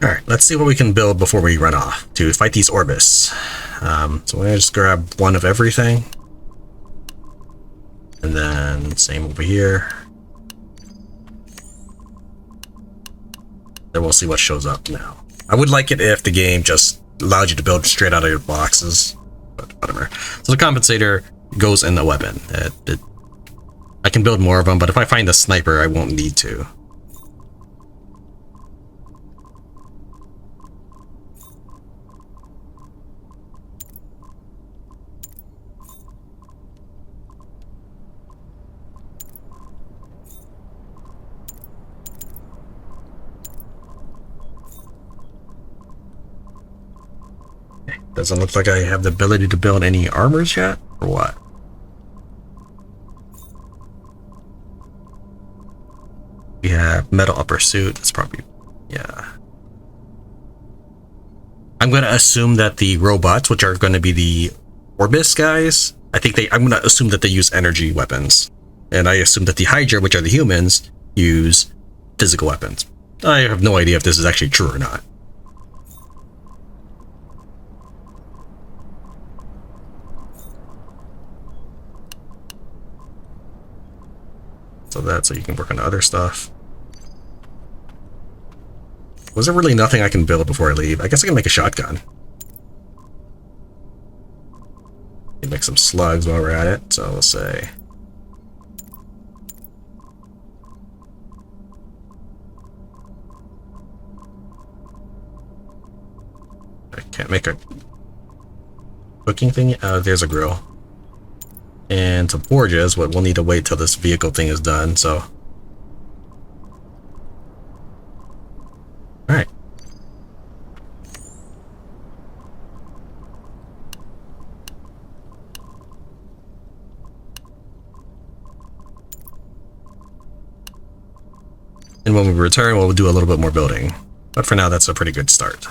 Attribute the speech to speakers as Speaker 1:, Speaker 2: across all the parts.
Speaker 1: Alright, let's see what we can build before we run off to fight these Orbis. So I'm gonna just grab one of everything. And then same over here. Then we'll see what shows up now. I would like it if the game just allowed you to build straight out of your boxes, but whatever. So the compensator goes in the weapon. I can build more of them, but if I find a sniper, I won't need to. Doesn't look like I have the ability to build any armors yet, or what? We have metal upper suit. That's probably, yeah. I'm going to assume that the robots, which are going to be the Orbis guys, I'm going to assume that they use energy weapons. And I assume that the Hydra, which are the humans, use physical weapons. I have no idea if this is actually true or not. So that's so you can work on other stuff. Was there really nothing I can build before I leave? I guess I can make a shotgun. Can make some slugs while we're at it. So we'll say. I can't make a cooking thing. There's a grill. And some forges, but we'll need to wait till this vehicle thing is done, so. Alright. And when we return, we'll do a little bit more building. But for now, that's a pretty good start.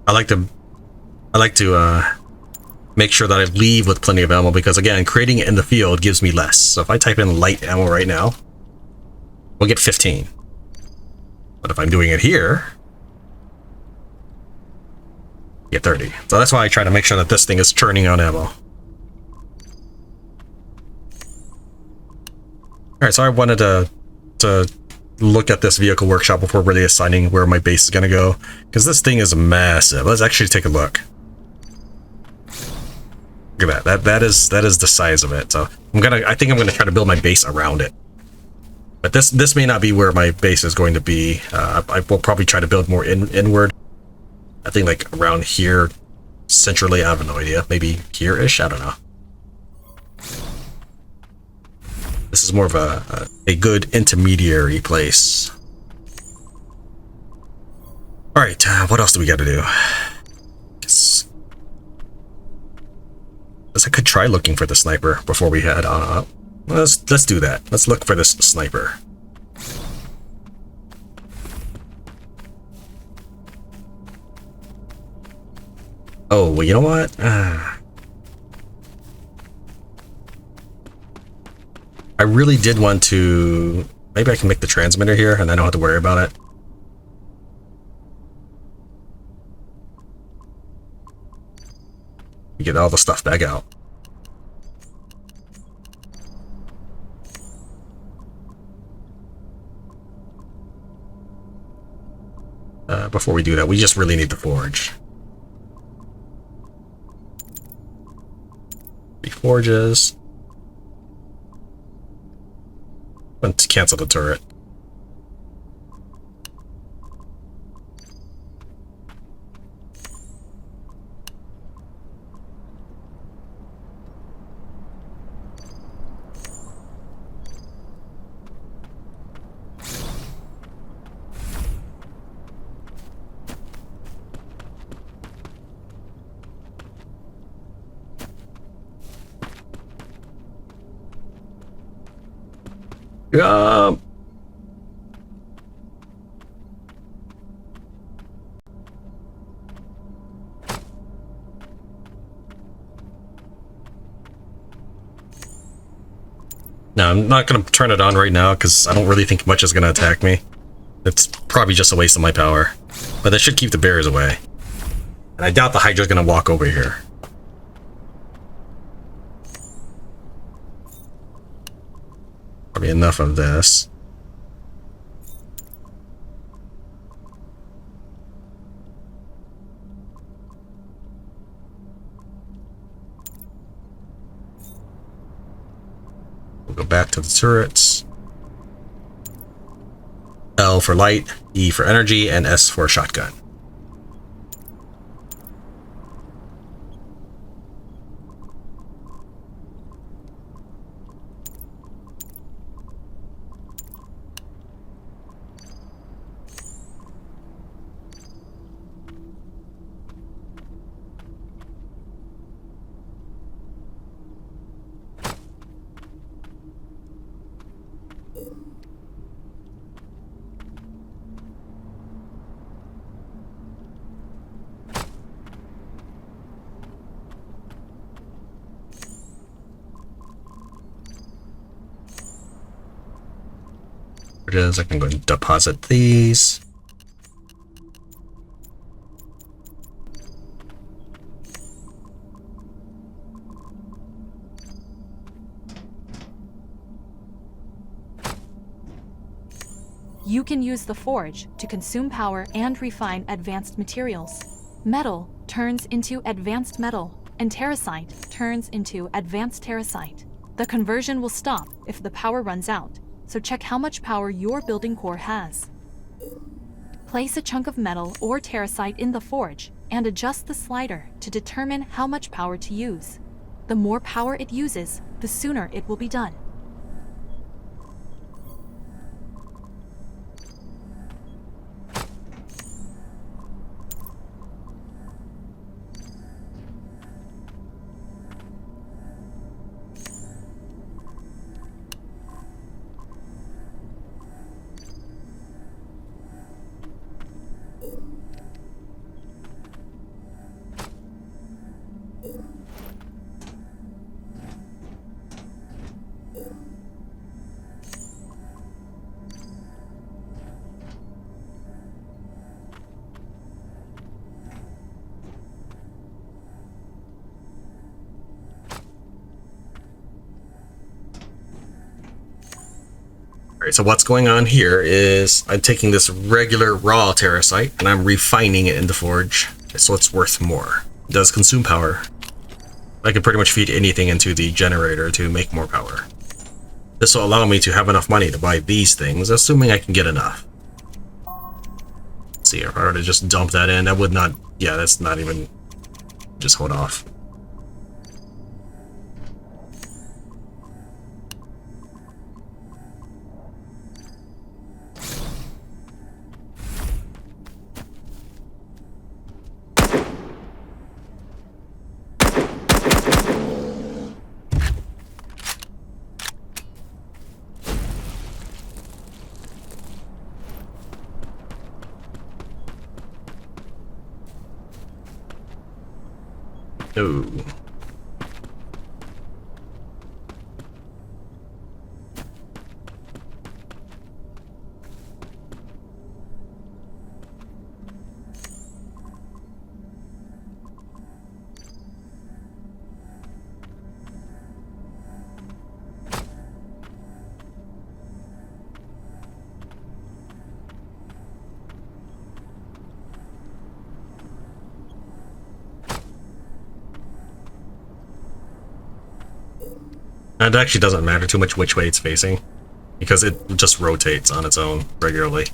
Speaker 1: I like to make sure that I leave with plenty of ammo because, again, creating it in the field gives me less. So if I type in light ammo right now, we'll get 15. But if I'm doing it here, I get 30. So that's why I try to make sure that this thing is churning out ammo. Alright, so I wanted to look at this vehicle workshop before really assigning where my base is going to go, because this thing is massive. Let's actually take a look. Look at that. That is the size of it. So I think I'm gonna try to build my base around it. But this may not be where my base is going to be. I will probably try to build more inward. I think like around here, centrally. I have no idea. Maybe here-ish. I don't know. This is more of a good intermediary place. All right, what else do we got to do? Guess I could try looking for the sniper before we head on up. Let's do that. Let's look for this sniper. Oh, well, you know what? I really did want to... Maybe I can make the transmitter here and I don't have to worry about it. You get all the stuff back out. Before we do that, we just really need the forge. 3 forges. I'm going to cancel the turret. Yeah. No, I'm not going to turn it on right now because I don't really think much is going to attack me. It's probably just a waste of my power. But that should keep the bears away. And I doubt the Hydra's going to walk over here. Probably enough of this. We'll go back to the turrets. L for light, E for energy, and S for shotgun. It is. I can go and deposit these.
Speaker 2: You can use the forge to consume power and refine advanced materials. Metal turns into advanced metal, and terracite turns into advanced terracite. The conversion will stop if the power runs out, so check how much power your building core has. Place a chunk of metal or terracite in the forge and adjust the slider to determine how much power to use. The more power it uses, the sooner it will be done.
Speaker 1: Alright, so what's going on here is I'm taking this regular raw terracite and I'm refining it in the forge so it's worth more. It does consume power. I can pretty much feed anything into the generator to make more power. This will allow me to have enough money to buy these things, assuming I can get enough. Let's see, if I were to just dump that in, that would not... Yeah, that's not even... Just hold off. No. It actually doesn't matter too much which way it's facing, because it just rotates on its own regularly.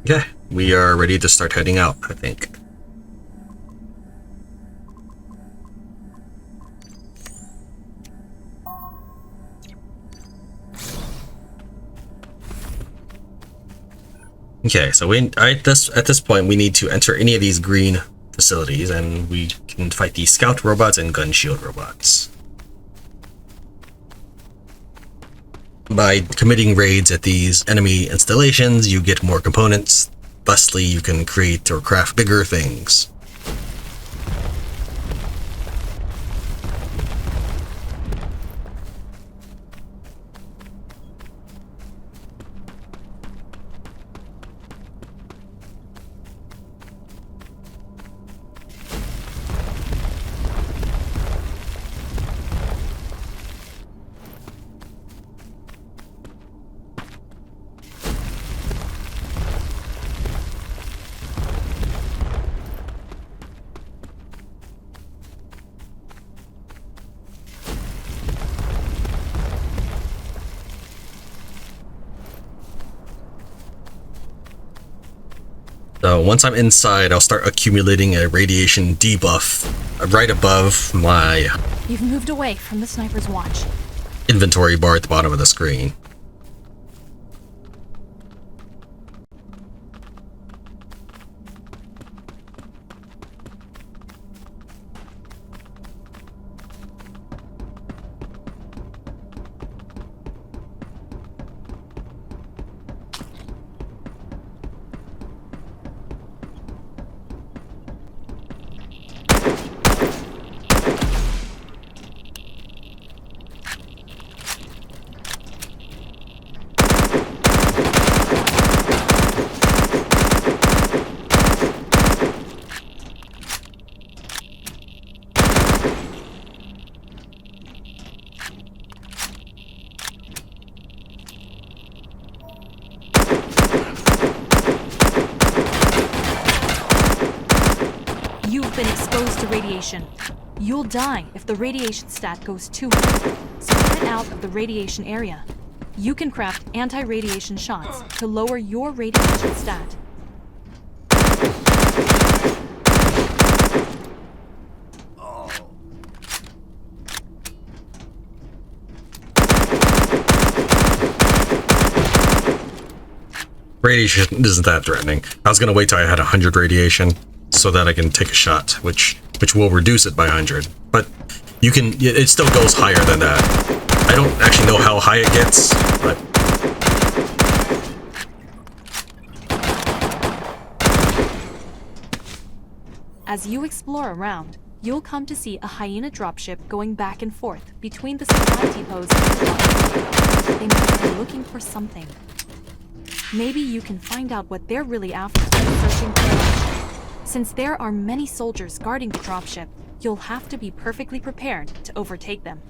Speaker 1: Okay, we are ready to start heading out, I think. Okay, so at this point we need to enter any of these green facilities, and we can fight the scout robots and gun shield robots. By committing raids at these enemy installations, you get more components. Thusly, you can create or craft bigger things. So once I'm inside, I'll start accumulating a radiation debuff right above my
Speaker 2: You've moved away from the sniper's watch.
Speaker 1: inventory bar at the bottom of the screen.
Speaker 2: You've been exposed to radiation. You'll die if the radiation stat goes too high, so get out of the radiation area. You can craft anti-radiation shots to lower your radiation stat.
Speaker 1: Radiation isn't that threatening. I was gonna wait till I had 100 radiation so that I can take a shot, which will reduce it by 100. But you can, it still goes higher than that. I don't actually know how high it gets, but
Speaker 2: As you explore around, you'll come to see a hyena dropship going back and forth between the supply depots and the dock. They must be looking for something. Maybe you can find out what they're really after by searching for it. Since there are many soldiers guarding the dropship, you'll have to be perfectly prepared to overtake them.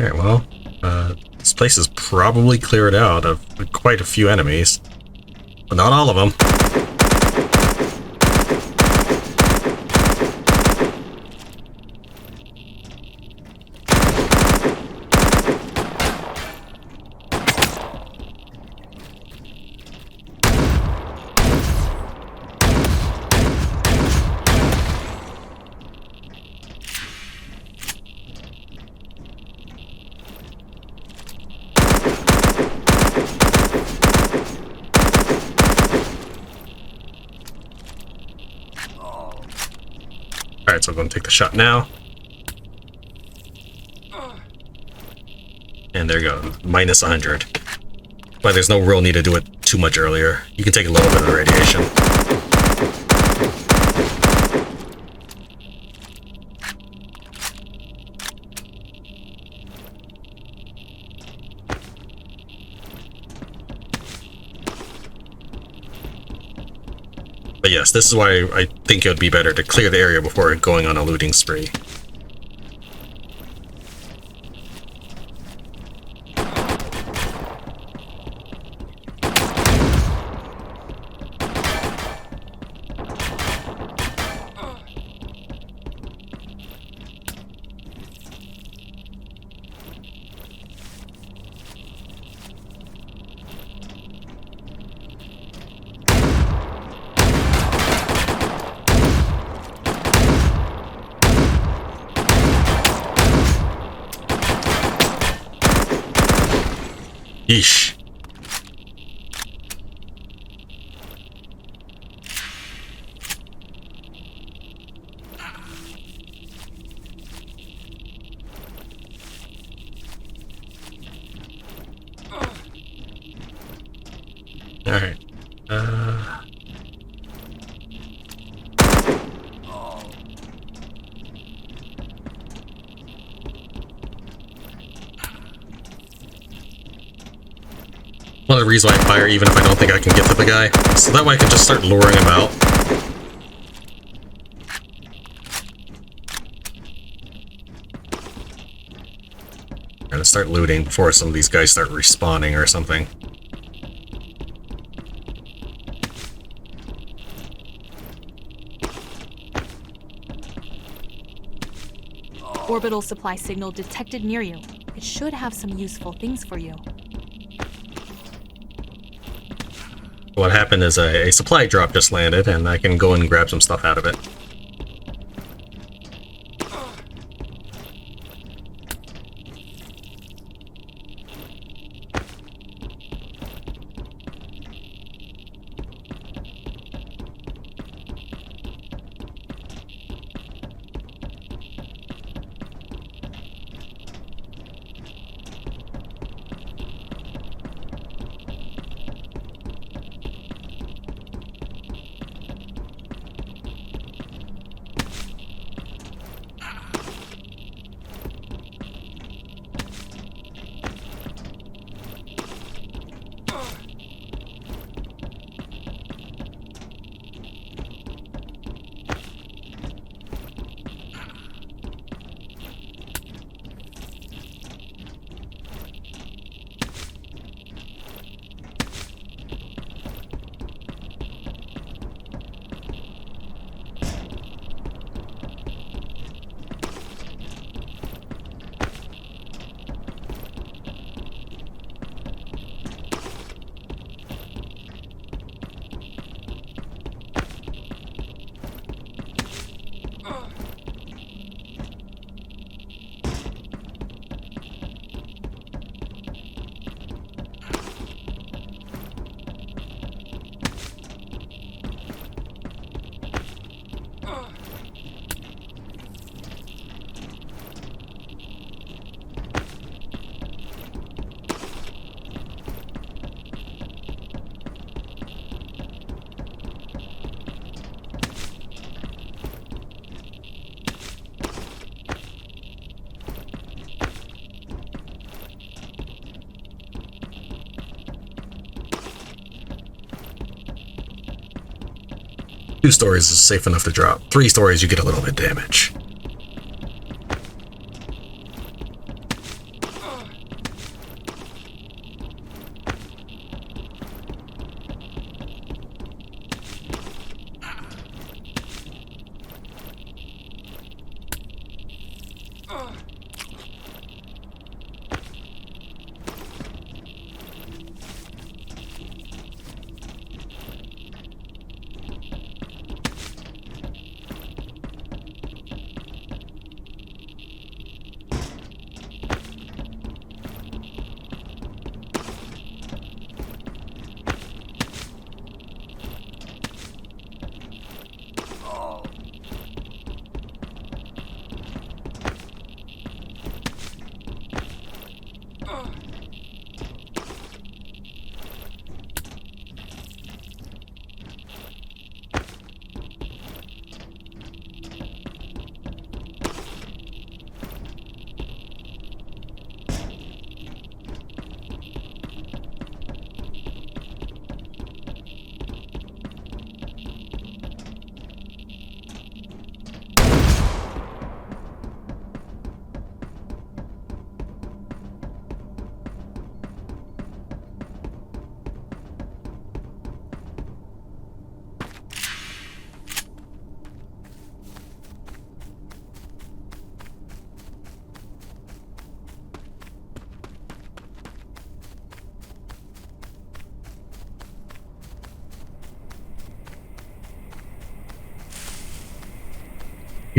Speaker 1: Alright, well, this place is probably cleared out of quite a few enemies, but not all of them. Alright, so I'm going to take the shot now. And there you go, minus 100. But there's no real need to do it too much earlier. You can take a little bit of the radiation. But yes, this is why I think it would be better to clear the area before going on a looting spree. Yeesh. All right. One of the reasons why I fire even if I don't think I can get to the guy, so that way I can just start luring him out. And start looting before some of these guys start respawning or something.
Speaker 2: Orbital supply signal detected near you. It should have some useful things for you.
Speaker 1: What happened is a supply drop just landed, and I can go and grab some stuff out of it. Two stories is safe enough to drop. 3 stories, you get a little bit damage.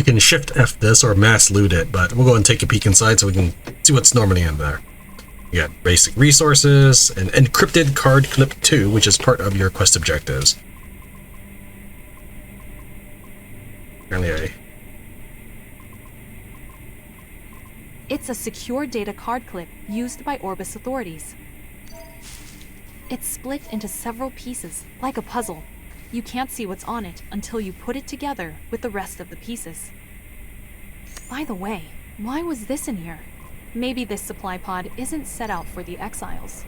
Speaker 1: You can shift F this or mass loot it, but we'll go and take a peek inside so we can see what's normally in there. You got basic resources, an encrypted card clip 2, which is part of your quest objectives. Apparently
Speaker 2: It's a secure data card clip used by Orbis authorities. It's split into several pieces, like a puzzle. You can't see what's on it until you put it together with the rest of the pieces. By the way, why was this in here? Maybe this supply pod isn't set out for the exiles.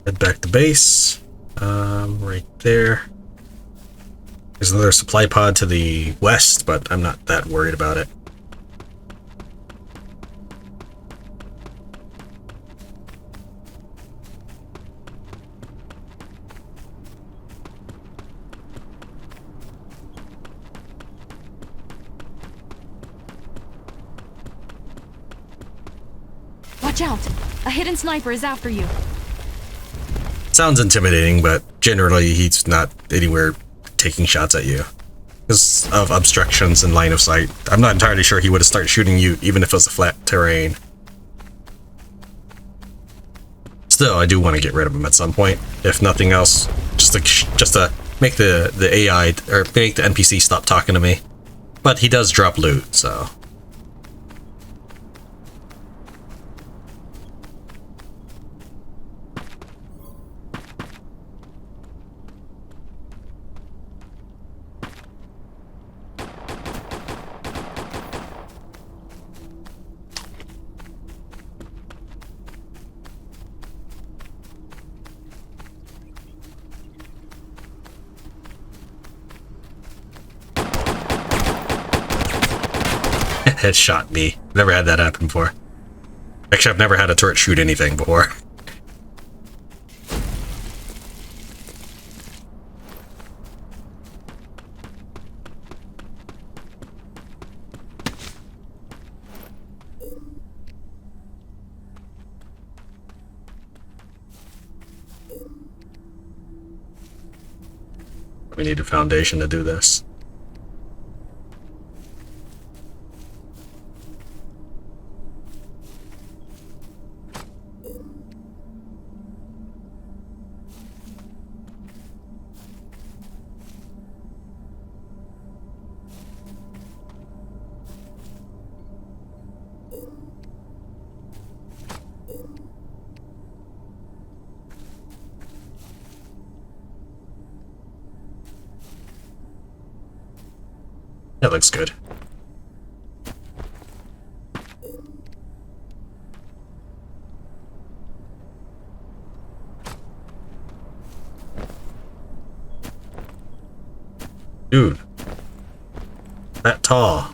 Speaker 1: head back to base. Right there. There's another supply pod to the west, but I'm not that worried about it.
Speaker 2: Watch out! A hidden sniper is after you.
Speaker 1: Sounds intimidating, but generally he's not anywhere taking shots at you because of obstructions in line of sight. I'm not entirely sure he would have started shooting you even if it was a flat terrain. Still, I do want to get rid of him at some point, if nothing else, just to make the AI or make the NPC stop talking to me. But he does drop loot, so. Headshot me. Never had that happen before. Actually, I've never had a turret shoot anything before. We need a foundation to do this. That looks good. Dude. That tall.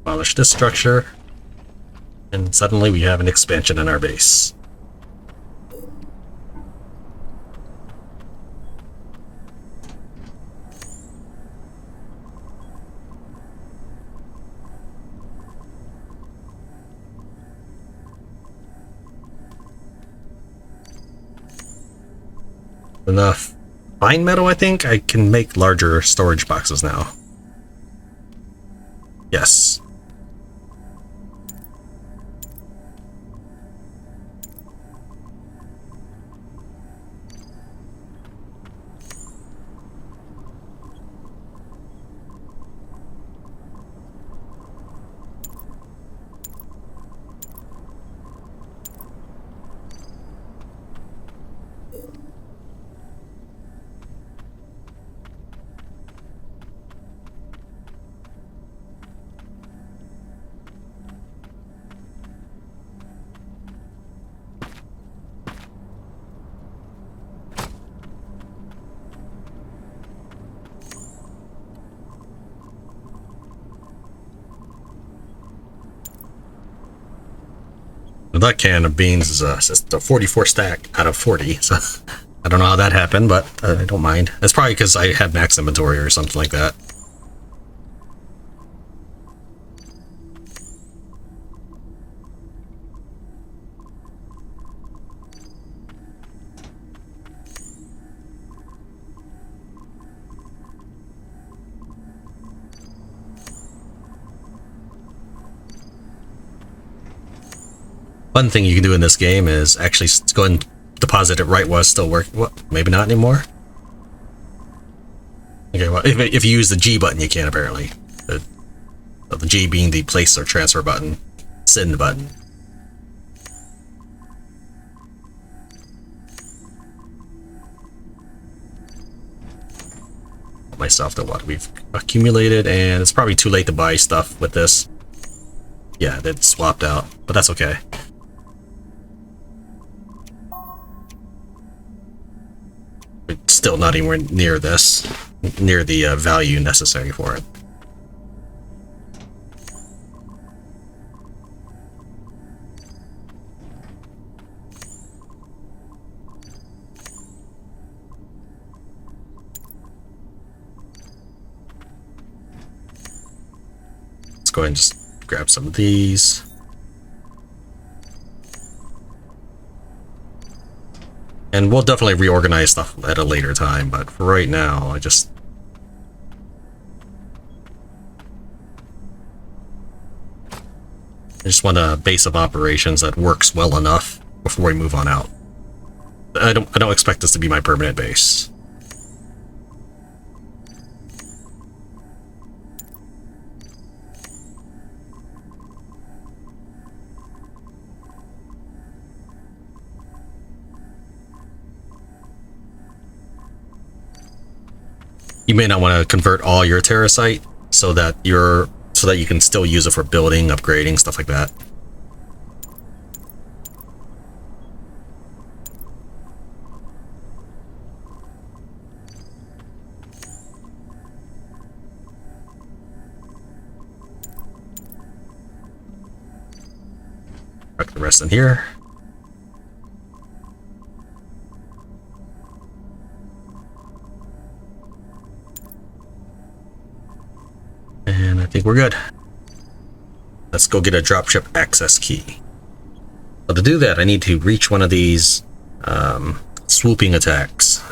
Speaker 1: Demolish this structure, and suddenly we have an expansion in our base. Enough fine metal, I think. I can make larger storage boxes now. Yes. that can of beans is just a 44 stack out of 40. So I don't know how that happened, but I don't mind. It's probably because I had max inventory or something like that. One thing you can do in this game is actually go and deposit it right while it's still working. What? Maybe not anymore? Okay, well, if you use the G button, you can apparently. The G being the place or transfer button, send button. Myself to what we've accumulated, and it's probably too late to buy stuff with this. Yeah, it swapped out, but that's okay. It's still not anywhere near this, near the value necessary for it. Let's go ahead and just grab some of these. And we'll definitely reorganize stuff at a later time, but for right now, I just want a base of operations that works well enough before we move on out. I don't expect this to be my permanent base. You may not want to convert all your terracite so that you can still use it for building, upgrading, stuff like that. Put the rest in here. And I think we're good. Let's go get a dropship access key. But to do that, I need to reach one of these swooping attacks.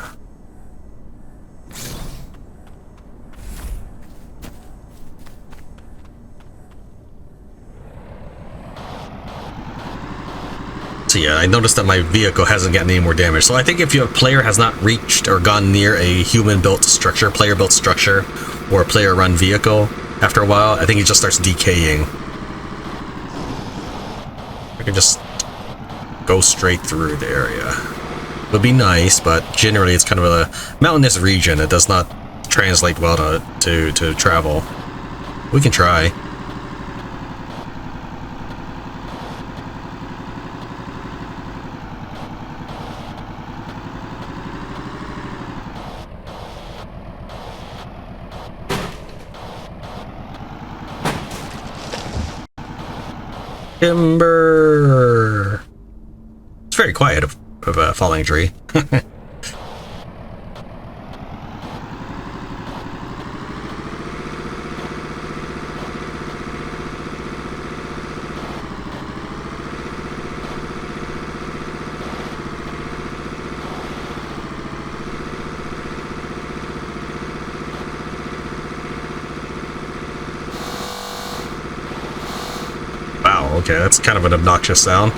Speaker 1: So yeah, I noticed that my vehicle hasn't gotten any more damage. So I think if your player has not reached or gone near a human-built structure, player-built structure, or a player-run vehicle, after a while, I think it just starts decaying. I can just go straight through the area. It would be nice, but generally it's kind of a mountainous region. It does not translate well to travel. We can try. Timber. It's very quiet of a falling tree. Okay, that's kind of an obnoxious sound.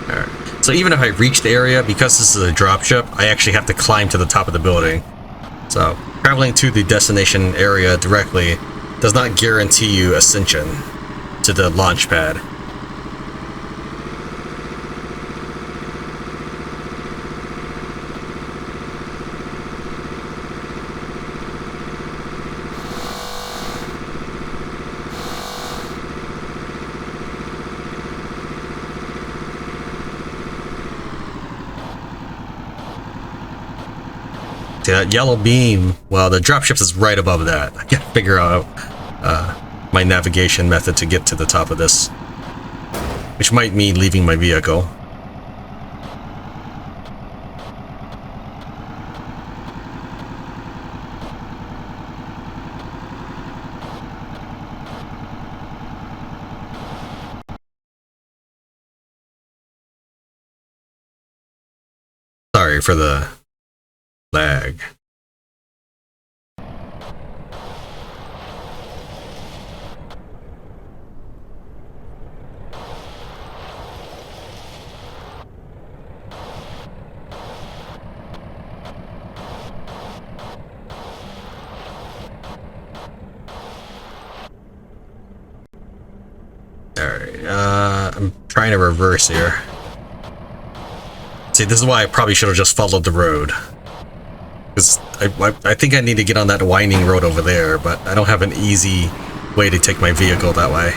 Speaker 1: Alright, so even if I reach the area, because this is a dropship, I actually have to climb to the top of the building. So, traveling to the destination area directly does not guarantee you ascension to the launch pad. See that yellow beam? Well, the dropships is right above that. I gotta figure out my navigation method to get to the top of this, which might mean leaving my vehicle. Sorry for the lag. Alright, I'm trying to reverse here. See, this is why I probably should have just followed the road. Because I think I need to get on that winding road over there, but I don't have an easy way to take my vehicle that way.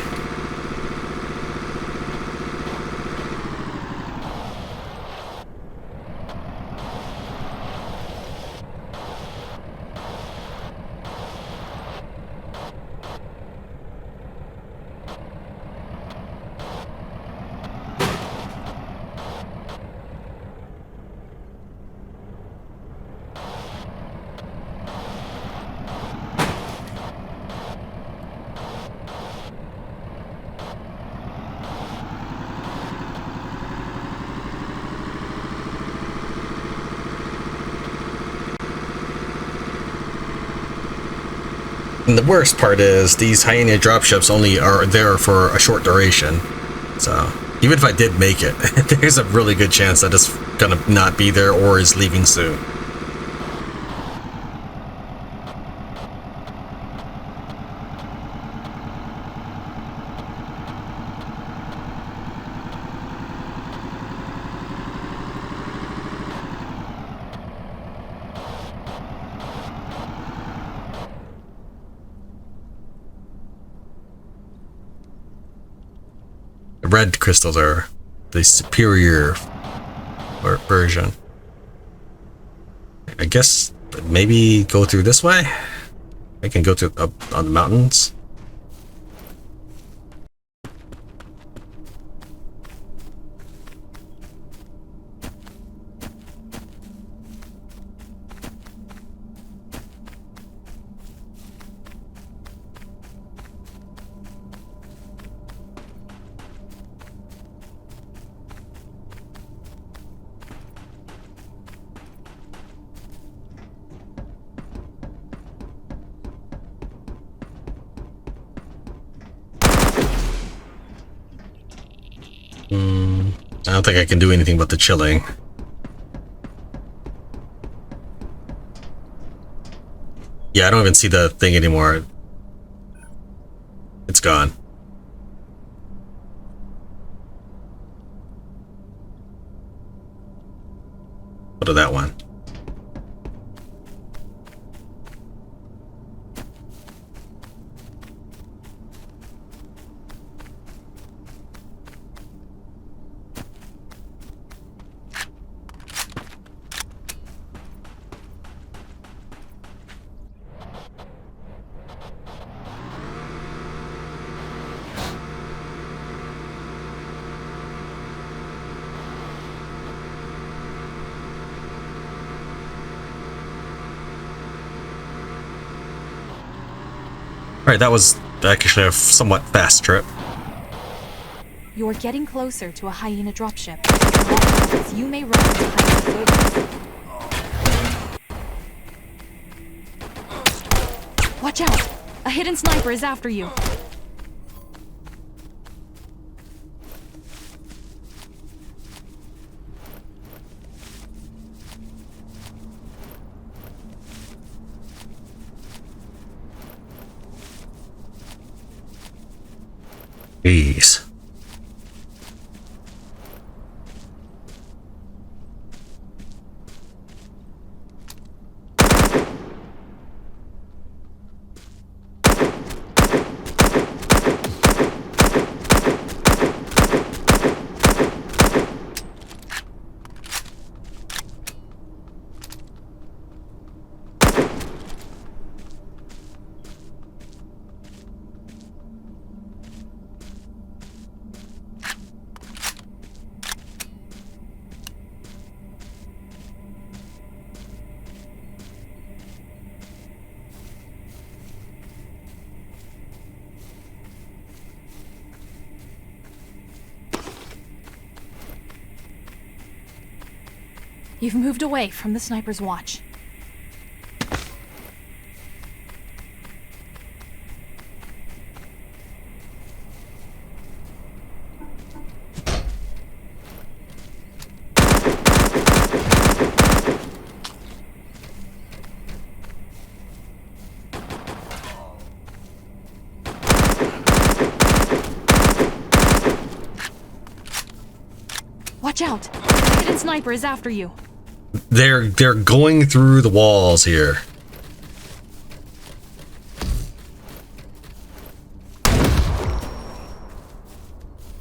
Speaker 1: And the worst part is these Hyena dropships only are there for a short duration. So even if I did make it, there's a really good chance that it's gonna not be there or is leaving soon. Red crystals are the superior version. I guess maybe go through this way. I can go through up on the mountains. I don't think I can do anything but the chilling. Yeah, I don't even see the thing anymore. It's gone. What of that one? Alright, that was actually a somewhat fast trip.
Speaker 2: You're getting closer to a Hyena dropship. You may run into Hyena soldiers. Watch out! A hidden sniper is after you.
Speaker 1: Jeez.
Speaker 2: You've moved away from the sniper's watch. Watch out! The hidden sniper is after you.
Speaker 1: They're going through the walls here.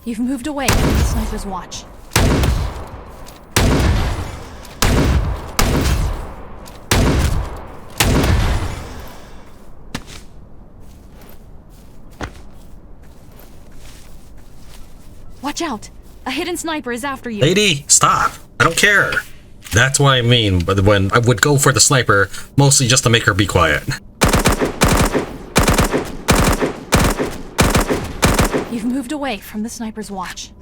Speaker 2: You've moved away from the sniper's watch. Watch out! A hidden sniper is after you.
Speaker 1: Lady, stop! I don't care. That's what I mean, but when I would go for the sniper, mostly just to make her be quiet.
Speaker 2: You've moved away from the sniper's watch.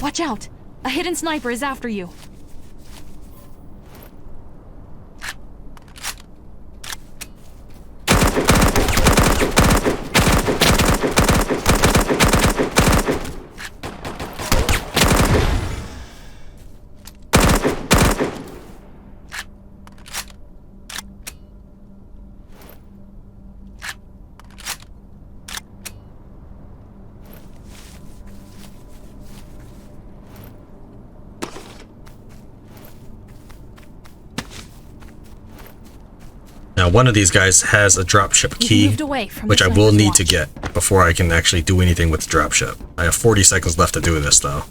Speaker 2: Watch out! A hidden sniper is after you.
Speaker 1: Now, one of these guys has a dropship key, which I will need to get before I can actually do anything with the dropship. I have 40 seconds left to do this, though.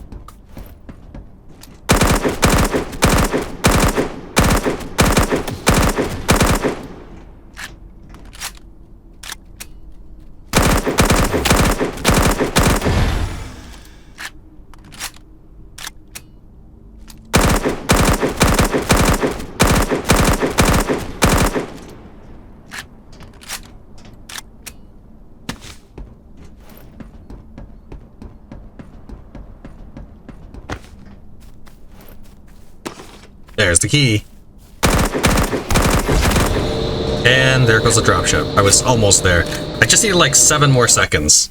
Speaker 1: There's the key. And there goes the dropship. I was almost there. I just needed like 7 more seconds.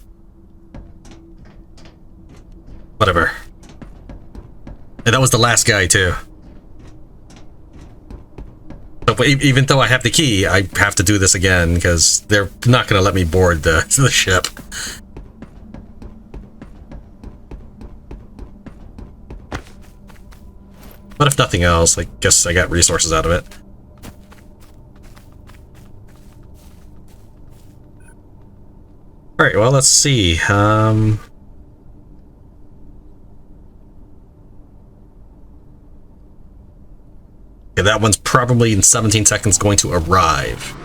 Speaker 1: Whatever. And that was the last guy too. But even though I have the key, I have to do this again because they're not going to let me board the ship. But if nothing else, I guess I got resources out of it. Alright, well, let's see. Okay, that one's probably in 17 seconds going to arrive.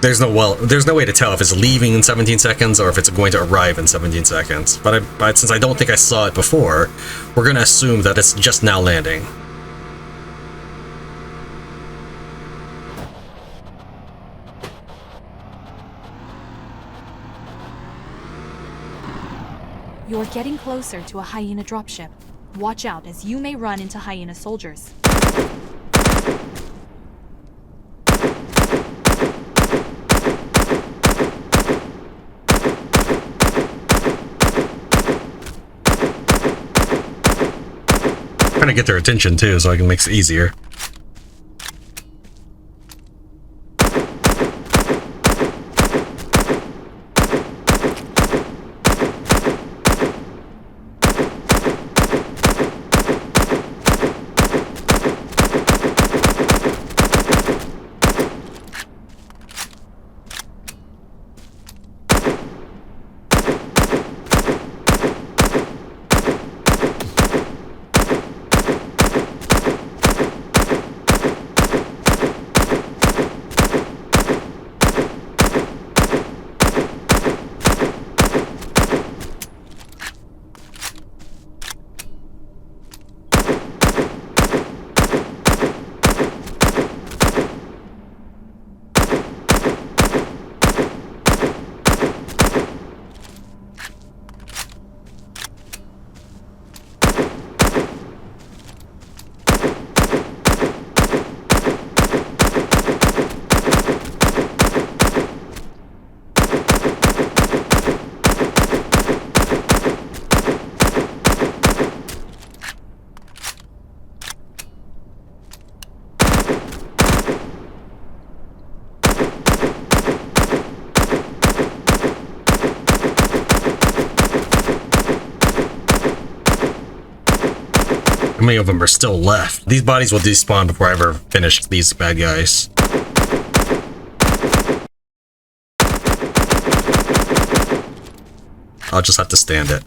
Speaker 1: There's no way to tell if it's leaving in 17 seconds or if it's going to arrive in 17 seconds. But since I don't think I saw it before, we're going to assume that it's just now landing.
Speaker 2: You're getting closer to a hyena dropship. Watch out, as you may run into hyena soldiers.
Speaker 1: Trying to get their attention too, so I can make it easier. How many of them are still left? These bodies will despawn before I ever finish these bad guys. I'll just have to stand it.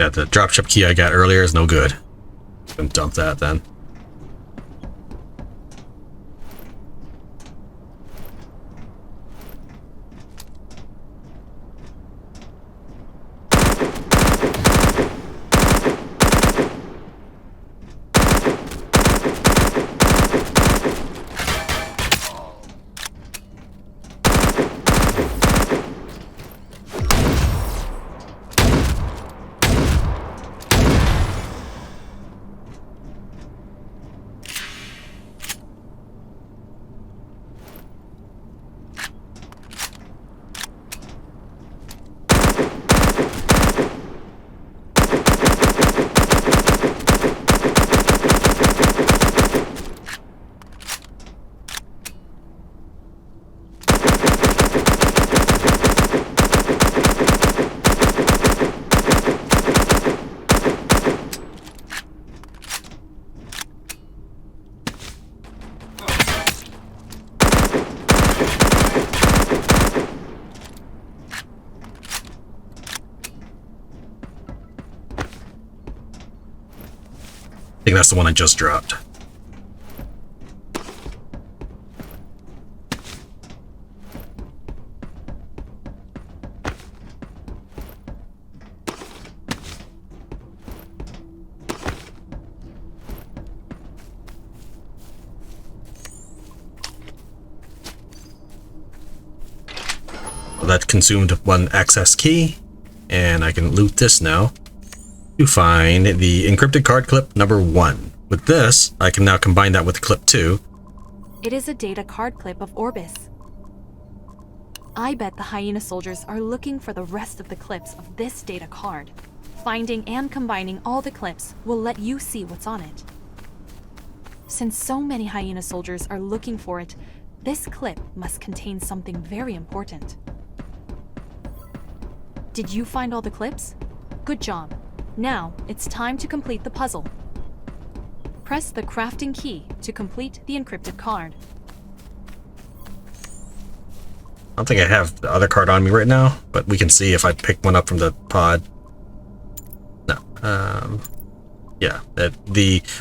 Speaker 1: Yeah, the dropship key I got earlier is no good. Gonna dump that then. I think that's the one I just dropped. Well, that consumed one access key, and I can loot this now to find the encrypted card clip number 1. With this, I can now combine that with clip 2.
Speaker 2: It is a data card clip of Orbis. I bet the hyena soldiers are looking for the rest of the clips of this data card. Finding and combining all the clips will let you see what's on it. Since so many hyena soldiers are looking for it, this clip must contain something very important. Did you find all the clips? Good job. Now, it's time to complete the puzzle. Press the crafting key to complete the encrypted card.
Speaker 1: I don't think I have the other card on me right now, but we can see if I pick one up from the pod. No. Yeah,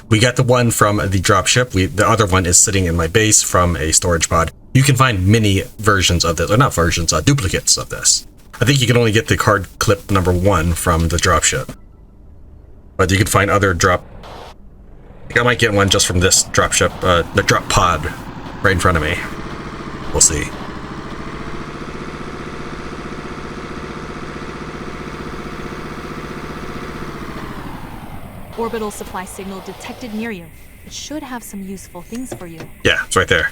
Speaker 1: we got the one from the dropship. The other one is sitting in my base from a storage pod. You can find many versions of this, or not versions, duplicates of this. I think you can only get the card clip number 1 from the dropship. But you can find other drop. I think I might get one just from this dropship, the drop pod right in front of me. We'll see.
Speaker 2: Orbital supply signal detected near you. It should have some useful things for you.
Speaker 1: Yeah, it's right there.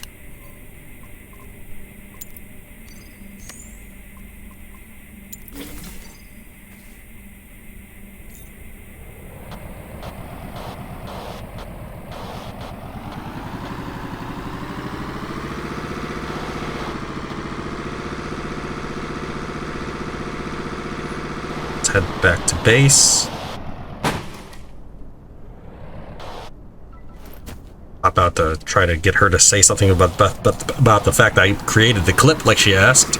Speaker 1: Head back to base. About to try to get her to say something about the fact I created the clip like she asked.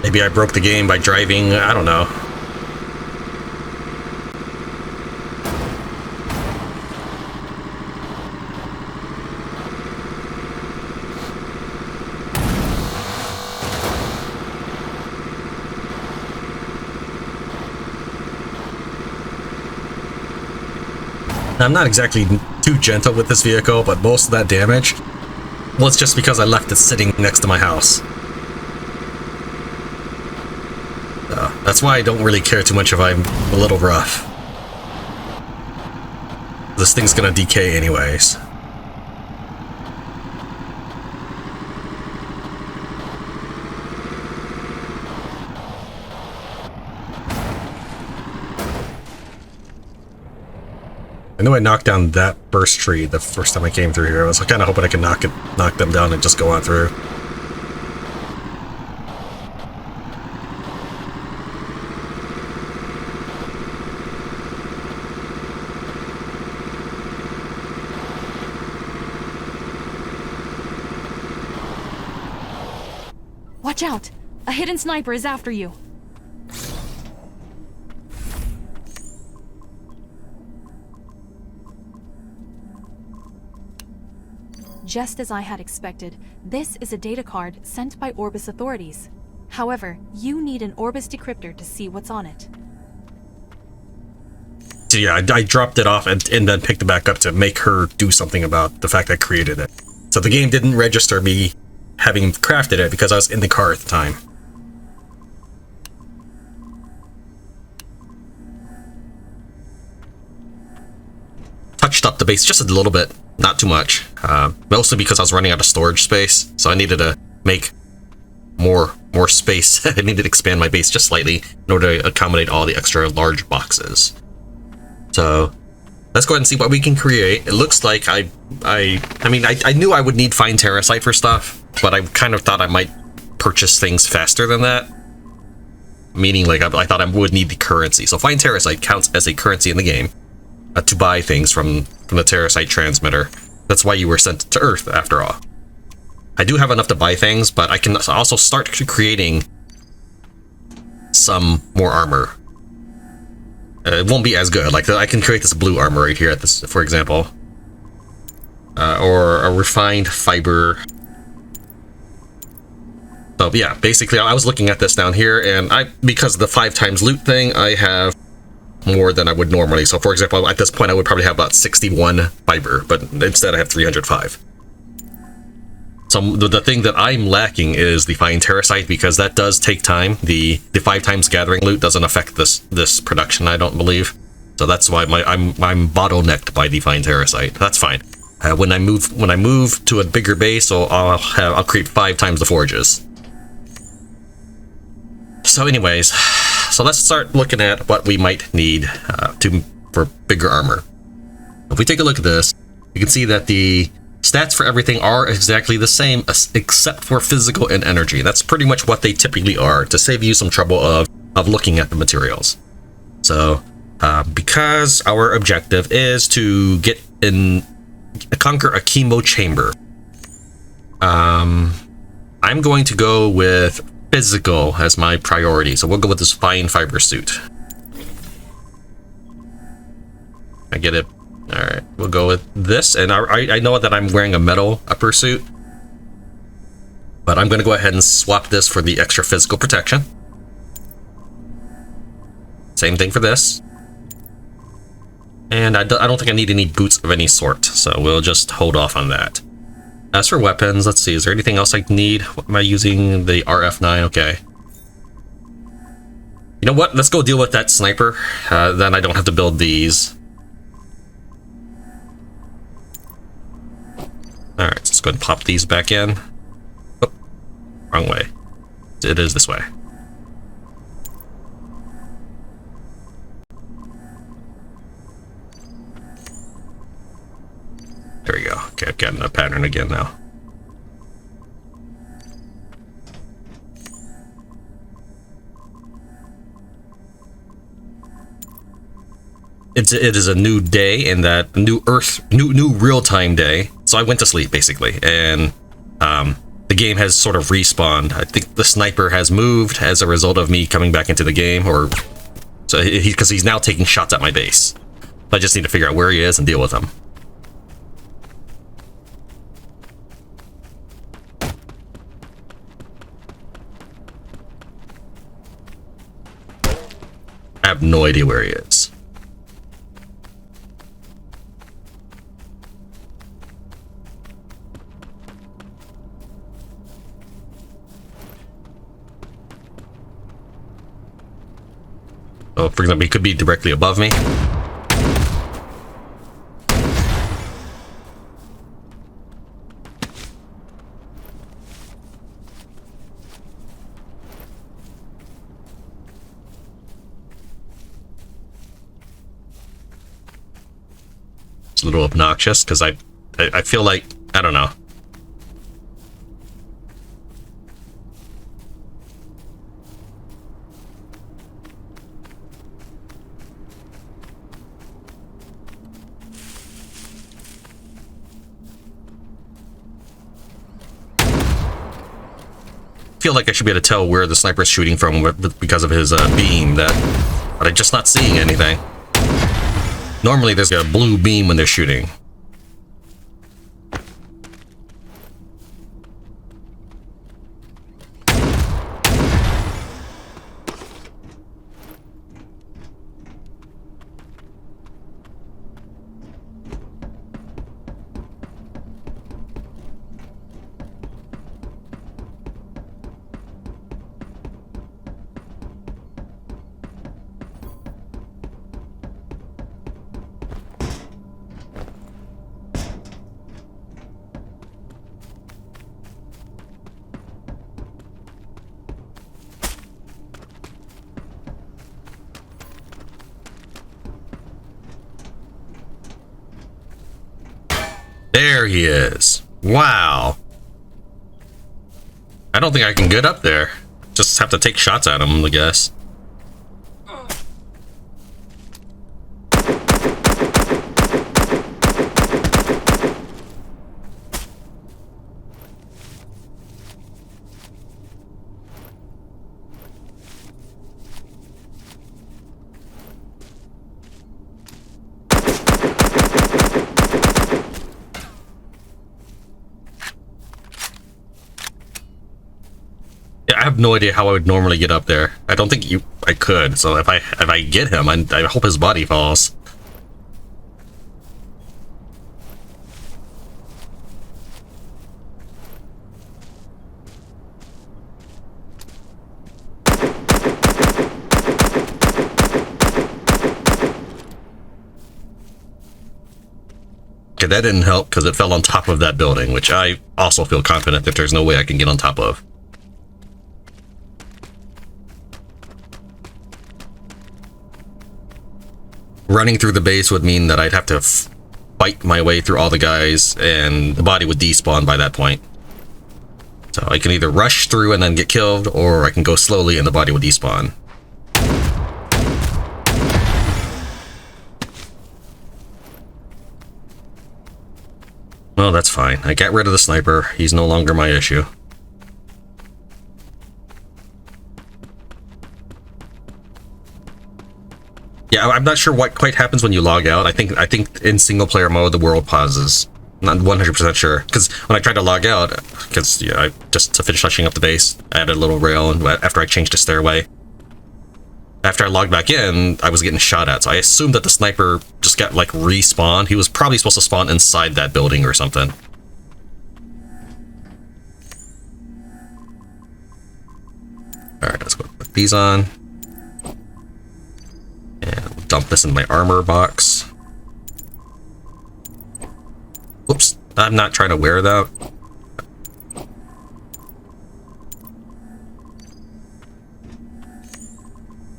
Speaker 1: Maybe I broke the game by driving, I don't know. I'm not exactly too gentle with this vehicle, but most of that damage was just because I left it sitting next to my house. That's why I don't really care too much if I'm a little rough. This thing's gonna decay anyways. I know I knocked down that burst tree the first time I came through here. I was kind of hoping I could knock them down and just go on through.
Speaker 2: Watch out! A hidden sniper is after you. Just as I had expected, this is a data card sent by Orbis authorities. However, you need an Orbis decryptor to see what's on it.
Speaker 1: So yeah, I dropped it off and then picked it back up to make her do something about the fact I created it. So the game didn't register me having crafted it because I was in the car at the time. Touched up the base just a little bit, not too much. Mostly because I was running out of storage space, so I needed to make more space. I needed to expand my base just slightly in order to accommodate all the extra large boxes. So let's go ahead and see what we can create. It looks like I knew I would need fine terracite for stuff, but I kind of thought I might purchase things faster than that. Meaning, like, I thought I would need the currency. So fine terracite counts as a currency in the game to buy things from the terracite transmitter. That's why you were sent to Earth, after all. I do have enough to buy things, but I can also start creating some more armor. It won't be as good. Like, I can create this blue armor right here at this, for example, or a refined fiber. So yeah, basically, I was looking at this down here, and because of the 5 times loot thing, I have more than I would normally. So, for example, at this point, I would probably have about 61 fiber, but instead I have 305. So the thing that I'm lacking is the fine terracite, because that does take time. The 5 times gathering loot doesn't affect this production, I don't believe. So that's why I'm bottlenecked by the fine terracite. That's fine. When I move to a bigger base, so I'll create 5 times the forges. So anyways, so let's start looking at what we might need for bigger armor. If we take a look at this, you can see that the stats for everything are exactly the same, except for physical and energy. That's pretty much what they typically are, to save you some trouble of looking at the materials. So, because our objective is to conquer a chemo chamber, I'm going to go with physical as my priority. So we'll go with this fine fiber suit. I get it. All right, we'll go with this, and I know that I'm wearing a metal upper suit, but I'm going to go ahead and swap this for the extra physical protection. Same thing for this. And I don't think I need any boots of any sort, so we'll just hold off on that. As for weapons, let's see, is there anything else I need? What am I using? The RF9, okay. You know what, let's go deal with that sniper, then I don't have to build these. Alright, let's go ahead and pop these back in. Oh, wrong way. It is this way. There we go. Okay, I've gotten a pattern again now. It is a new day, and that new real-time day. So I went to sleep, basically, and the game has sort of respawned. I think the sniper has moved as a result of me coming back into the game, because he's now taking shots at my base. I just need to figure out where he is and deal with him. I have no idea where he is. So, for example, he could be directly above me. It's a little obnoxious because I feel like, I don't know. Feel like I should be able to tell where the sniper is shooting from because of his beam, but I'm just not seeing anything. Normally there's a blue beam when they're shooting. There he is. Wow. I don't think I can get up there. Just have to take shots at him, I guess. I have no idea how I would normally get up there. I don't think I could. So if I get him, I hope his body falls. Okay, that didn't help because it fell on top of that building, which I also feel confident that there's no way I can get on top of. Running through the base would mean that I'd have to fight my way through all the guys, and the body would despawn by that point. So I can either rush through and then get killed, or I can go slowly and the body would despawn. Well, that's fine. I got rid of the sniper. He's no longer my issue. Yeah, I'm not sure what quite happens when you log out. I think in single player mode the world pauses. I'm not 100% sure, because when I tried to log out, because I just to finish touching up the base, I added a little rail, and after I changed to stairway. After I logged back in, I was getting shot at, so I assumed that the sniper just got like respawned. He was probably supposed to spawn inside that building or something. Alright, let's go put these on. And dump this in my armor box. Whoops, I'm not trying to wear that.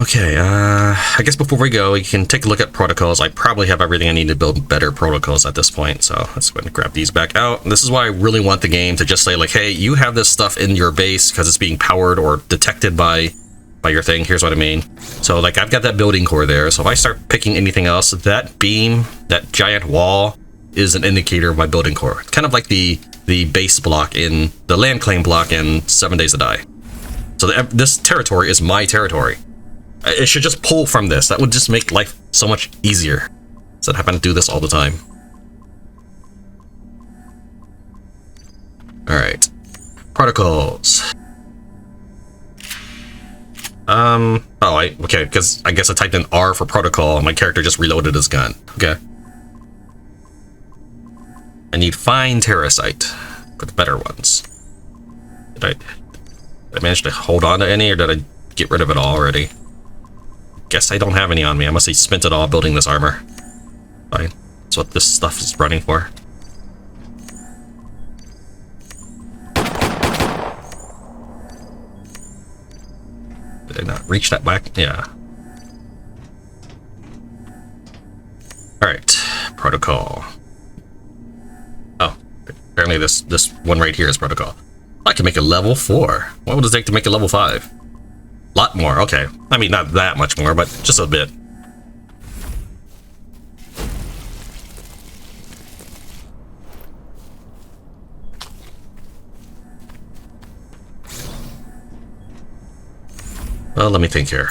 Speaker 1: Okay, I guess before we go, we can take a look at protocols. I probably have everything I need to build better protocols at this point, so let's go ahead and grab these back out. And this is why I really want the game to just say, like, hey, you have this stuff in your base because it's being powered or detected by your thing. Here's what I mean. So, like, I've got that building core there, so if I start picking anything else, that beam, that giant wall, is an indicator of my building core. It's kind of like the base block in the land claim block in 7 Days to Die. So this territory is my territory. It should just pull from this. That would just make life so much easier. So I happen to do this all the time. Alright. Protocols. Okay, because I guess I typed in R for protocol and my character just reloaded his gun. Okay. I need fine terracite for the better ones. Did I manage to hold on to any, or did I get rid of it all already? guess I don't have any on me. I must have spent it all building this armor. Fine. That's what this stuff is running for. Did I not reach that back? Yeah. Alright. Protocol. Oh. Apparently this one right here is protocol. I can make a level 4. What would it take to make a level 5? Lot more, okay. I mean, not that much more, but just a bit. Well, let me think here.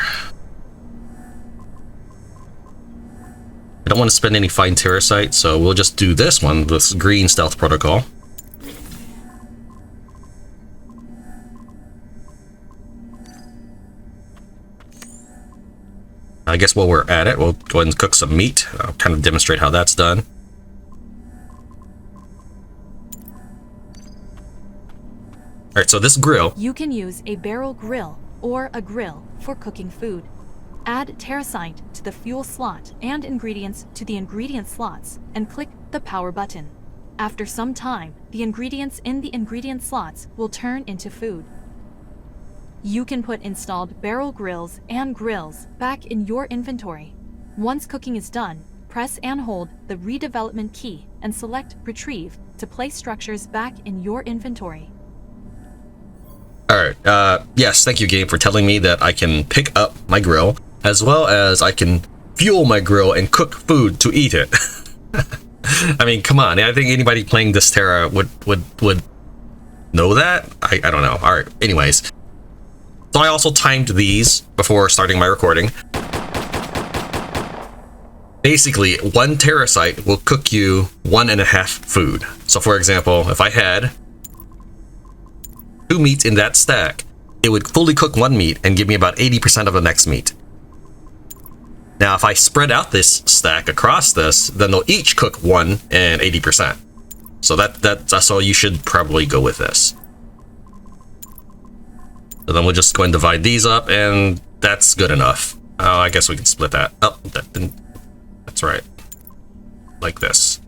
Speaker 1: I don't want to spend any fine terracite, so we'll just do this one, this green stealth protocol. I guess while we're at it, we'll go ahead and cook some meat. I'll kind of demonstrate how that's done. Alright, so this grill...
Speaker 2: You can use a barrel grill or a grill for cooking food. Add terracite to the fuel slot and ingredients to the ingredient slots and click the power button. After some time, the ingredients in the ingredient slots will turn into food. You can put installed barrel grills and grills back in your inventory. Once cooking is done, press and hold the redevelopment key and select Retrieve to place structures back in your inventory.
Speaker 1: Alright, yes, thank you, game, for telling me that I can pick up my grill, as well as I can fuel my grill and cook food to eat it. I mean, come on, I think anybody playing Dysterra would know that? I don't know. Alright, anyways. So I also timed these before starting my recording. Basically, 1 terracite will cook you 1.5 food. So for example, if I had 2 meats in that stack, it would fully cook 1 meat and give me about 80% of the next meat. Now, if I spread out this stack across this, then they'll each cook 1 and 80%. So that's all. You should probably go with this. So then we'll just go and divide these up, and that's good enough. Oh, I guess we can split that. Oh, that's right. Like this.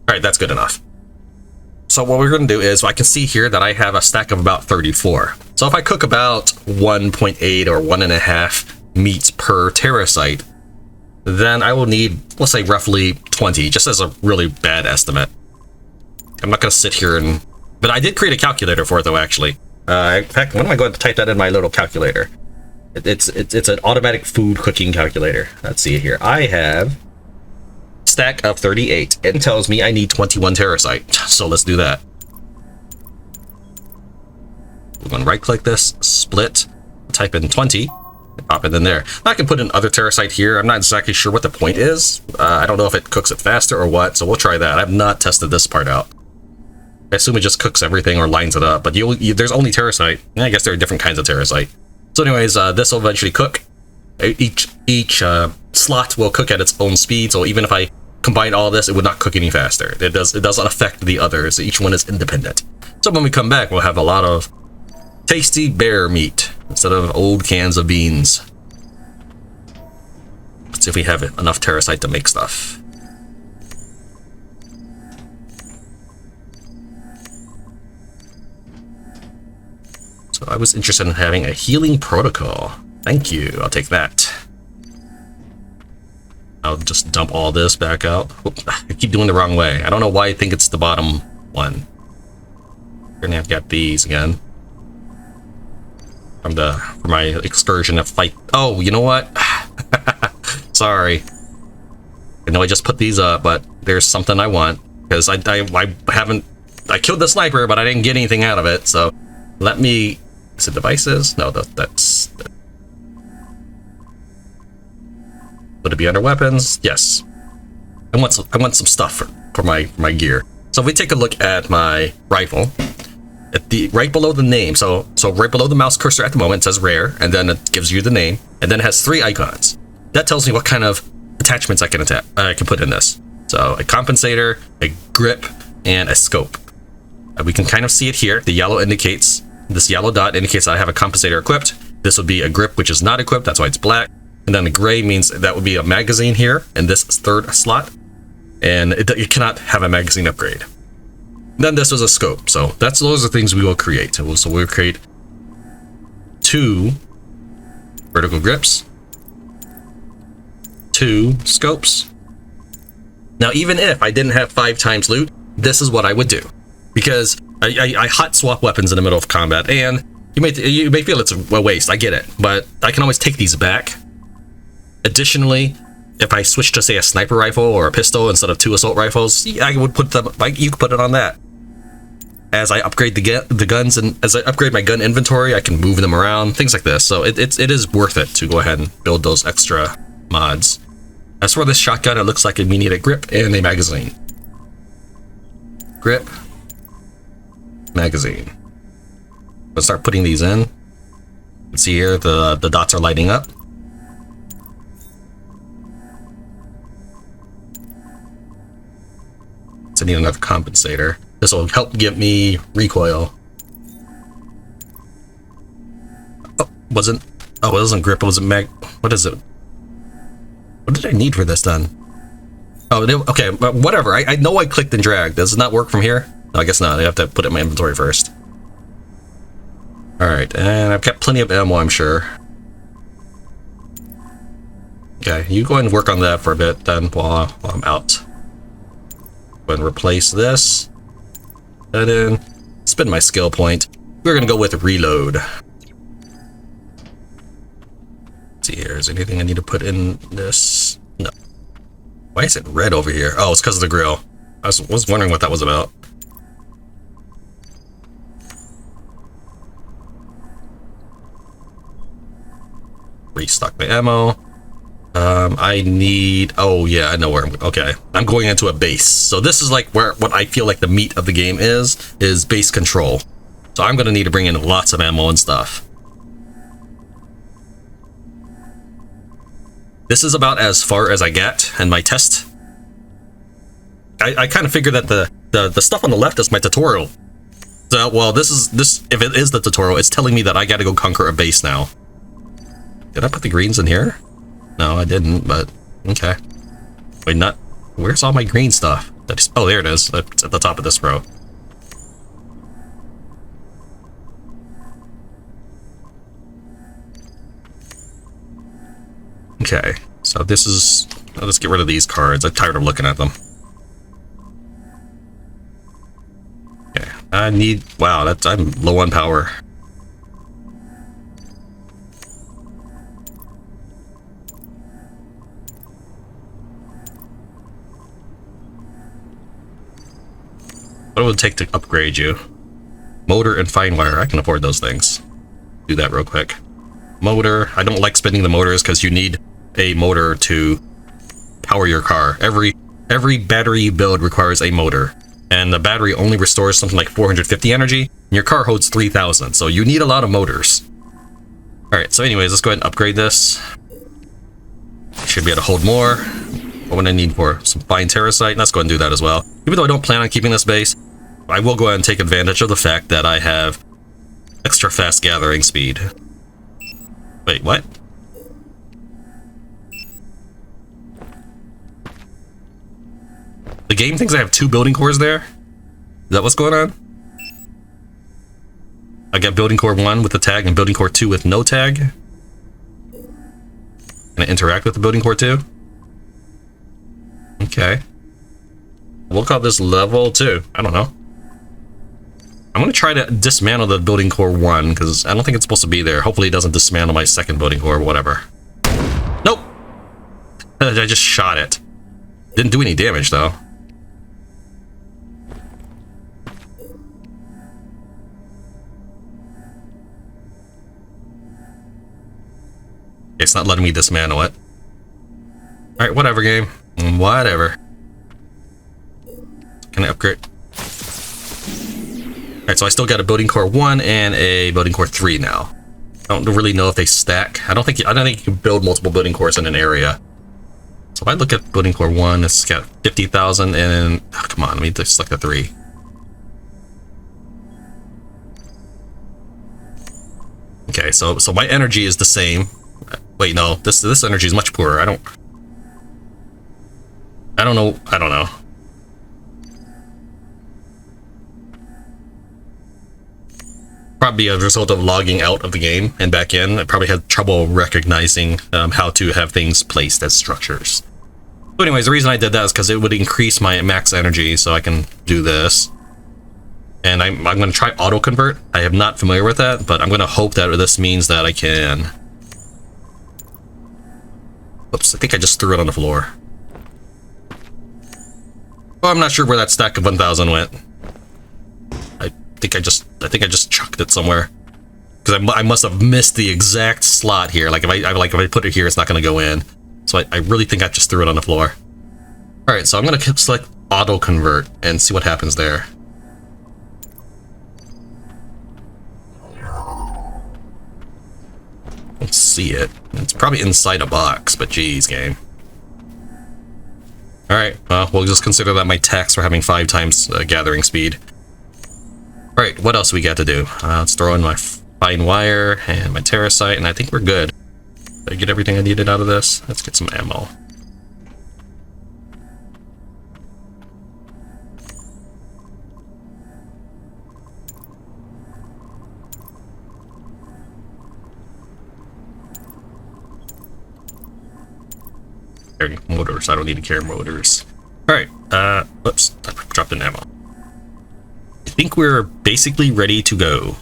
Speaker 1: All right, that's good enough. So what we're going to do is, I can see here that I have a stack of about 34. So if I cook about 1.8 or 1.5 meats per terracite, then I will need, let's say, roughly 20, just as a really bad estimate. I'm not going to sit here and... But I did create a calculator for it, though, actually. In fact, when am I going to type that in my little calculator? It's an automatic food cooking calculator. Let's see here. I have a stack of 38. It tells me I need 21 terracite. So let's do that. We're going to right-click this, split, type in 20, and pop it in there. I can put in other terracite here. I'm not exactly sure what the point is. I don't know if it cooks it faster or what, so we'll try that. I've not tested this part out. I assume it just cooks everything or lines it up, but there's only terracite. I guess there are different kinds of terracite. So anyways, this will eventually cook. Each slot will cook at its own speed, so even if I combine all this, it would not cook any faster. It doesn't affect the others. Each one is independent. So when we come back, we'll have a lot of tasty bear meat instead of old cans of beans. Let's see if we have enough terracite to make stuff. So I was interested in having a healing protocol. Thank you. I'll take that. I'll just dump all this back out. Oops, I keep doing the wrong way. I don't know why I think it's the bottom one. And I've got these again. For my excursion of fight. Oh, you know what? Sorry. I know I just put these up, but there's something I want. Because I killed the sniper, but I didn't get anything out of it, so let me... Is it devices? No, that's... Would it be under weapons? Yes. I want some stuff for my gear. So if we take a look at my rifle, right below the name, so right below the mouse cursor at the moment, it says rare, and then it gives you the name, and then it has 3 icons. That tells me what kind of attachments I can put in this. So a compensator, a grip, and a scope. We can kind of see it here. The yellow indicates, this yellow dot indicates that I have a compensator equipped. This would be a grip, which is not equipped. That's why it's black. And then the gray means that would be a magazine here in this third slot. And you cannot have a magazine upgrade. Then this is a scope. So those are things we will create. So we'll create 2 vertical grips, 2 scopes. Now, even if I didn't have 5 times loot, this is what I would do, because I hot swap weapons in the middle of combat, and you may feel it's a waste. I get it, but I can always take these back. Additionally, if I switch to, say, a sniper rifle or a pistol instead of 2 assault rifles, I would put them. You could put it on that. As I upgrade the guns, and as I upgrade my gun inventory, I can move them around, things like this. So it is worth it to go ahead and build those extra mods. As for this shotgun, it looks like we need a grip and a magazine. Grip, magazine. Let's start putting these in. Let's see here, the dots are lighting up. So I need another compensator. This will help give me recoil. Oh, it wasn't grip, it wasn't mag. What is it? What did I need for this then? Oh, okay, whatever. I know I clicked and dragged. Does it not work from here? No, I guess not. I have to put it in my inventory first. Alright, and I've got plenty of ammo, I'm sure. Okay, you go ahead and work on that for a bit then while I'm out. Go ahead and replace this. That in. Spend my skill point. We're gonna go with reload. Let's see here. Is there anything I need to put in this? No. Why is it red over here? Oh, it's because of the grill. I was wondering what that was about. Restock my ammo. I need. Oh yeah, I know where. Okay, I'm going into a base. So this is like what I feel like the meat of the game is base control. So I'm gonna need to bring in lots of ammo and stuff. This is about as far as I get in my test. I kind of figure that the stuff on the left is my tutorial. So well, this if it is the tutorial, it's telling me that I got to go conquer a base now. Did I put the greens in here? No, I didn't, but okay. Wait, not. Where's all my green stuff? Oh, there it is. It's at the top of this row. Okay, so this is. Let's get rid of these cards. I'm tired of looking at them. Okay, I need. Wow, I'm low on power. What would it take to upgrade you? Motor and fine wire. I can afford those things. Do that real quick. Motor. I don't like spending the motors because you need a motor to power your car. Every battery you build requires a motor. And the battery only restores something like 450 energy. And your car holds 3,000. So you need a lot of motors. Alright, so anyways, let's go ahead and upgrade this. Should be able to hold more. What would I need for some fine terracite? Let's go ahead and do that as well. Even though I don't plan on keeping this base, I will go ahead and take advantage of the fact that I have extra fast gathering speed. Wait, what? The game thinks I have 2 building cores there? Is that what's going on? I got building core 1 with the tag and building core 2 with no tag. Can I interact with the building core 2? Okay. We'll call this level 2. I don't know. I'm going to try to dismantle the building core 1 because I don't think it's supposed to be there. Hopefully it doesn't dismantle my second building core or whatever. Nope. I just shot it. Didn't do any damage though. It's not letting me dismantle it. Alright, whatever, game. Whatever. Can I upgrade? Alright, so I still got a building core 1 and a building core 3 now. I don't really know if they stack. I don't think you can build multiple building cores in an area. So if I look at building core 1, it's got 50,000 and oh, come on, let me just look at 3. Okay, so my energy is the same, Wait, no, this energy is much poorer. I don't know. Probably a result of logging out of the game and back in. I probably had trouble recognizing how to have things placed as structures. So anyways, the reason I did that is because it would increase my max energy, so I can do this. And I'm going to try auto convert. I am not familiar with that, but I'm going to hope that this means that I can. Oops, I think I just threw it on the floor. Well, I'm not sure where that stack of 1,000 went. I think I just chucked it somewhere, because I must have missed the exact slot here. Like if I put it here, it's not going to go in. So I really think I just threw it on the floor. All right, so I'm going to select auto convert and see what happens there. Let's see it. It's probably inside a box, but geez, game. All right, well, we'll just consider that my tax for having 5 times gathering speed. All right, what else we got to do? Let's throw in my fine wire and my terracite, and I think we're good. Did I get everything I needed out of this? Let's get some ammo. Carrying motors. I don't need to carry motors. All right. Whoops. I dropped an ammo. I think we're basically ready to go.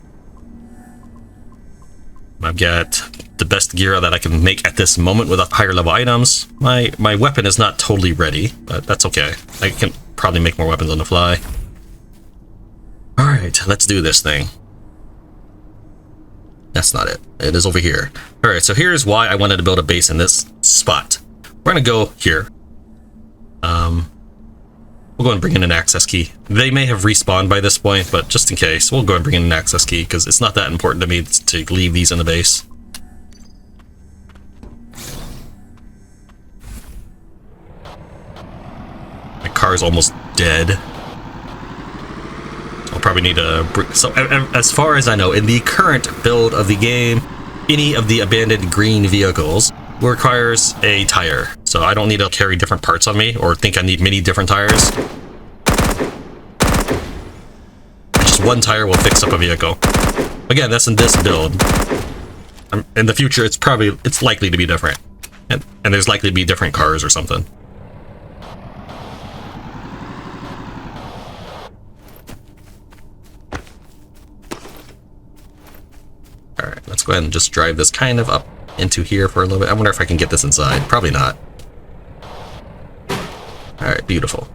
Speaker 1: I've got the best gear that I can make at this moment with higher level items. My weapon is not totally ready, but that's okay. I can probably make more weapons on the fly. All right, let's do this thing. That's not it. It is over here. All right, so here's why I wanted to build a base in this spot. We're gonna go here. We'll go and bring in an access key. They may have respawned by this point, but just in case, we'll go and bring in an access key because it's not that important to me to leave these in the base. My car's almost dead. I'll probably need to bring. So, as far as I know, in the current build of the game, any of the abandoned green vehicles requires a tire, so I don't need to carry different parts on me or think I need many different tires. Just one tire will fix up a vehicle. Again, that's in this build. In the future, it's likely to be different, and there's likely to be different cars or something. All right, let's go ahead and just drive this kind of up into here for a little bit. I wonder if I can get this inside. Probably not. All right, beautiful.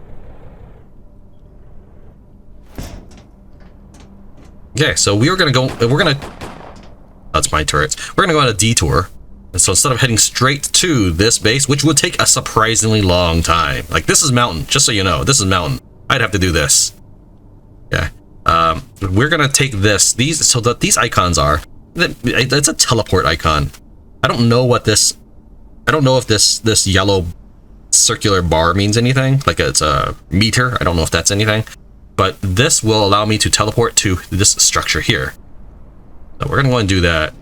Speaker 1: Okay, so we're gonna that's my turrets. We're gonna go on a detour. And so instead of heading straight to this base, which would take a surprisingly long time. Like, this is mountain, just so you know, this is mountain. I'd have to do this. Okay. We're gonna take these icons are, it's a teleport icon. I don't know if this yellow circular bar means anything, like it's a meter. I don't know if that's anything, but this will allow me to teleport to this structure here. So we're gonna go and do that.